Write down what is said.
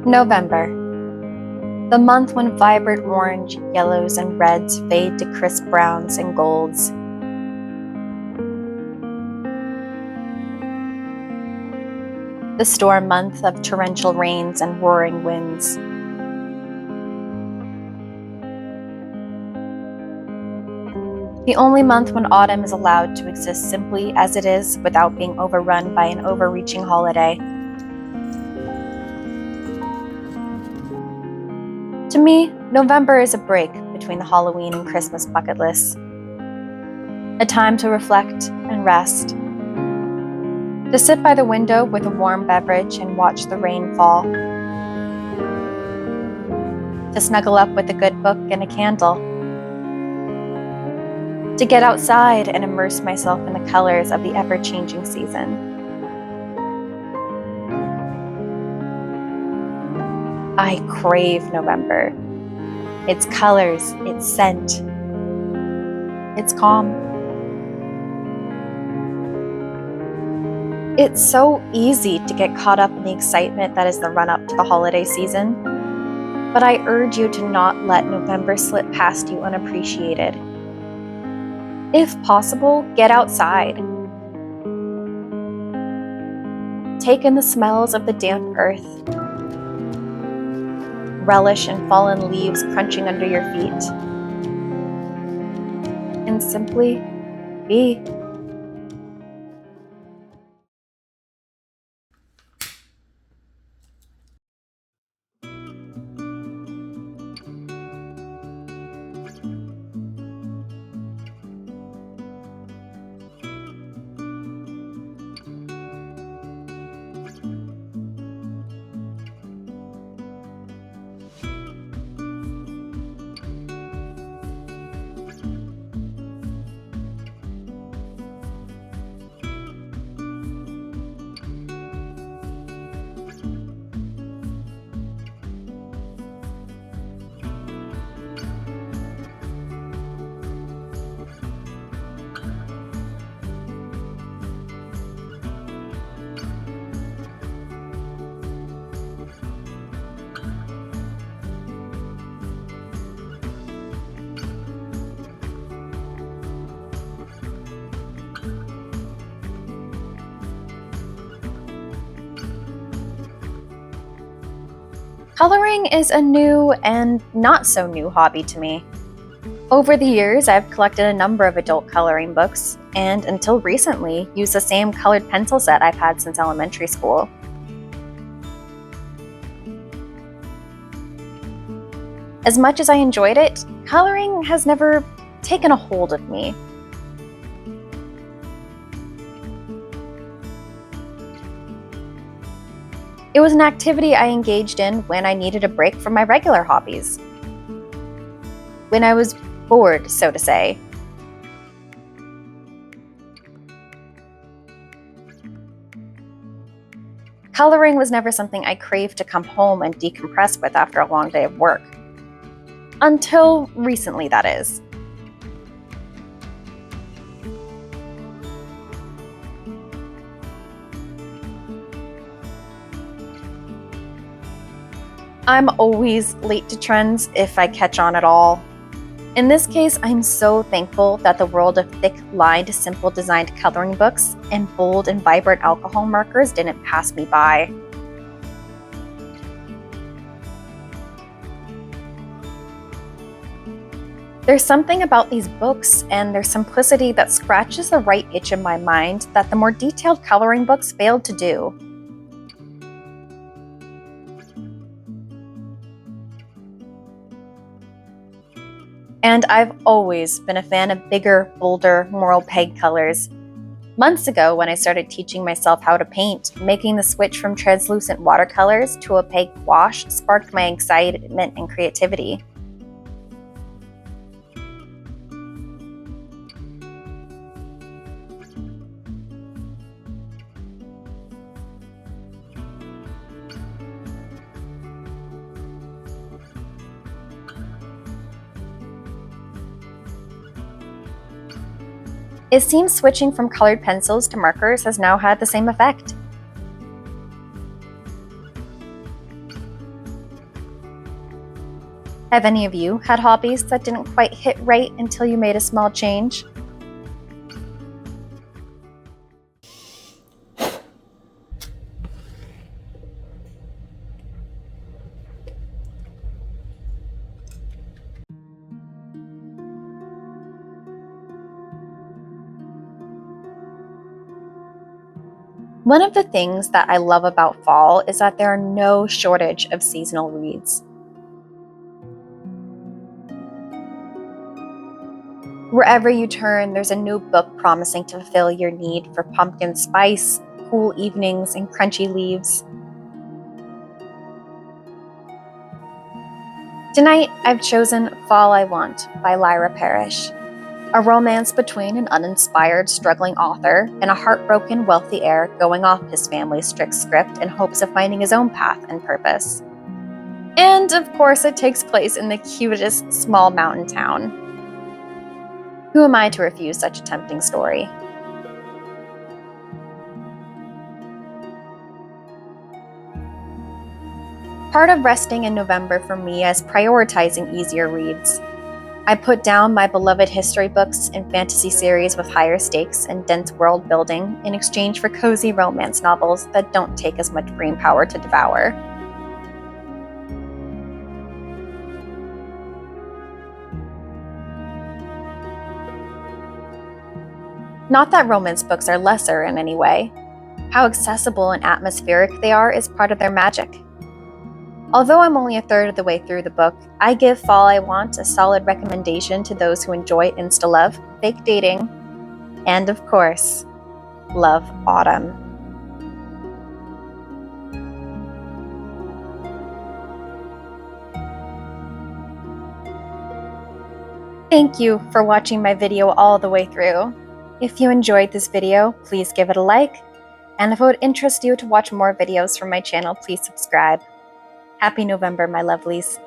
November, the month when vibrant orange, yellows, and reds fade to crisp browns and golds. The storm month of torrential rains and roaring winds. The only month when autumn is allowed to exist simply as it is without being overrun by an overreaching holiday. To me, November is a break between the Halloween and Christmas bucket lists. A time to reflect and rest. To sit by the window with a warm beverage and watch the rain fall. To snuggle up with a good book and a candle. To get outside and immerse myself in the colors of the ever-changing season. I crave November. Its colors, its scent, its calm. It's so easy to get caught up in the excitement that is the run-up to the holiday season, but I urge you to not let November slip past you unappreciated. If possible, get outside. Take in the smells of the damp earth. Relish in fallen leaves crunching under your feet. And simply be. Coloring is a new and not so new hobby to me. Over the years, I've collected a number of adult coloring books, and until recently, used the same colored pencil set I've had since elementary school. As much as I enjoyed it, coloring has never taken a hold of me. It was an activity I engaged in when I needed a break from my regular hobbies. When I was bored, so to say. Coloring was never something I craved to come home and decompress with after a long day of work. Until recently, that is. I'm always late to trends if I catch on at all. In this case, I'm so thankful that the world of thick-lined, simple-designed coloring books and bold and vibrant alcohol markers didn't pass me by. There's something about these books and their simplicity that scratches the right itch in my mind that the more detailed coloring books failed to do. And I've always been a fan of bigger, bolder, more opaque colors. Months ago, when I started teaching myself how to paint, making the switch from translucent watercolors to opaque gouache sparked my excitement and creativity. It seems switching from colored pencils to markers has now had the same effect. Have any of you had hobbies that didn't quite hit right until you made a small change? One of the things that I love about fall is that there are no shortage of seasonal reads. Wherever you turn, there's a new book promising to fulfill your need for pumpkin spice, cool evenings, and crunchy leaves. Tonight, I've chosen Fall I Want by Lyra Parrish, a romance between an uninspired, struggling author and a heartbroken, wealthy heir going off his family's strict script in hopes of finding his own path and purpose. And of course, it takes place in the cutest small mountain town. Who am I to refuse such a tempting story? Part of resting in November for me is prioritizing easier reads. I put down my beloved history books and fantasy series with higher stakes and dense world building in exchange for cozy romance novels that don't take as much brain power to devour. Not that romance books are lesser in any way. How accessible and atmospheric they are is part of their magic. Although I'm only a third of the way through the book, I give Fall I Want a solid recommendation to those who enjoy insta-love, fake dating, and of course, love autumn. Thank you for watching my video all the way through. If you enjoyed this video, please give it a like, and if it would interest you to watch more videos from my channel, please subscribe. Happy November, my lovelies.